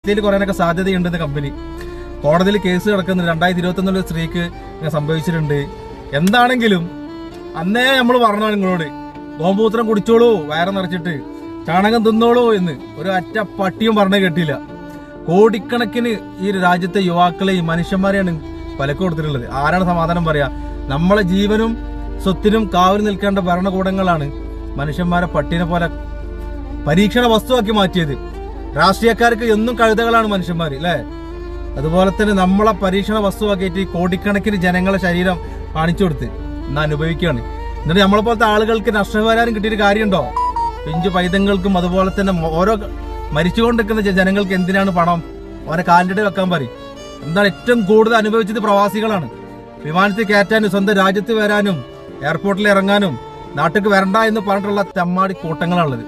ഇതിൽ കുറയാനൊക്കെ സാധ്യതയുണ്ടെന്ന് കമ്പനി. കോടതിയിൽ കേസ് കിടക്കുന്നുണ്ട്. 2021 സ്ത്രീക്ക് സംഭവിച്ചിട്ടുണ്ട്. എന്താണെങ്കിലും അന്നേ നമ്മൾ പറഞ്ഞു നിങ്ങളോട്, ഗോമൂത്രം കുടിച്ചോളൂ വയറ് നിറച്ചിട്ട്, ചാണകം തിന്നോളൂ എന്ന് ഒരു അറ്റ പട്ടിയും പറഞ്ഞു കേട്ടില്ല. കോടിക്കണക്കിന് ഈ രാജ്യത്തെ യുവാക്കളെയും മനുഷ്യന്മാരെയാണ് വിലക്ക് കൊടുത്തിട്ടുള്ളത്. ആരാണ് സമാധാനം പറയാ? നമ്മളെ ജീവനും സ്വത്തിനും കാവൽ നിൽക്കേണ്ട ഭരണകൂടങ്ങളാണ് മനുഷ്യന്മാരെ പട്ടിനെ പോലെ പരീക്ഷണ വസ്തുവാക്കി മാറ്റിയത്. രാഷ്ട്രീയക്കാർക്ക് എന്നും കഴുതകളാണ് മനുഷ്യന്മാർ അല്ലേ? അതുപോലെ തന്നെ നമ്മളെ പരീക്ഷണ വസ്തുവാക്കിയിട്ട് കോടിക്കണക്കിന് ജനങ്ങളെ ശരീരം കാണിച്ചു കൊടുത്ത് ഇന്ന് അനുഭവിക്കുകയാണ്. എന്നിട്ട് നമ്മളെപ്പോലത്തെ ആളുകൾക്ക് നഷ്ടപരിഹാരം കിട്ടിയൊരു കാര്യമുണ്ടോ? പിഞ്ചു പൈതങ്ങൾക്കും അതുപോലെ തന്നെ ഓരോ മരിച്ചുകൊണ്ടിരിക്കുന്ന ജനങ്ങൾക്ക് എന്തിനാണ് പണം? അവരെ കാലിൻ്റെ വെക്കാൻ പറയും. എന്താണ് ഏറ്റവും കൂടുതൽ അനുഭവിച്ചത്? പ്രവാസികളാണ്. വിമാനത്തിൽ കയറ്റാനും സ്വന്തം രാജ്യത്ത് വരാനും എയർപോർട്ടിൽ ഇറങ്ങാനും നാട്ടിലേക്ക് വരണ്ട എന്ന് പറഞ്ഞിട്ടുള്ള തെമ്മാടി കൂട്ടങ്ങളാണുള്ളത്.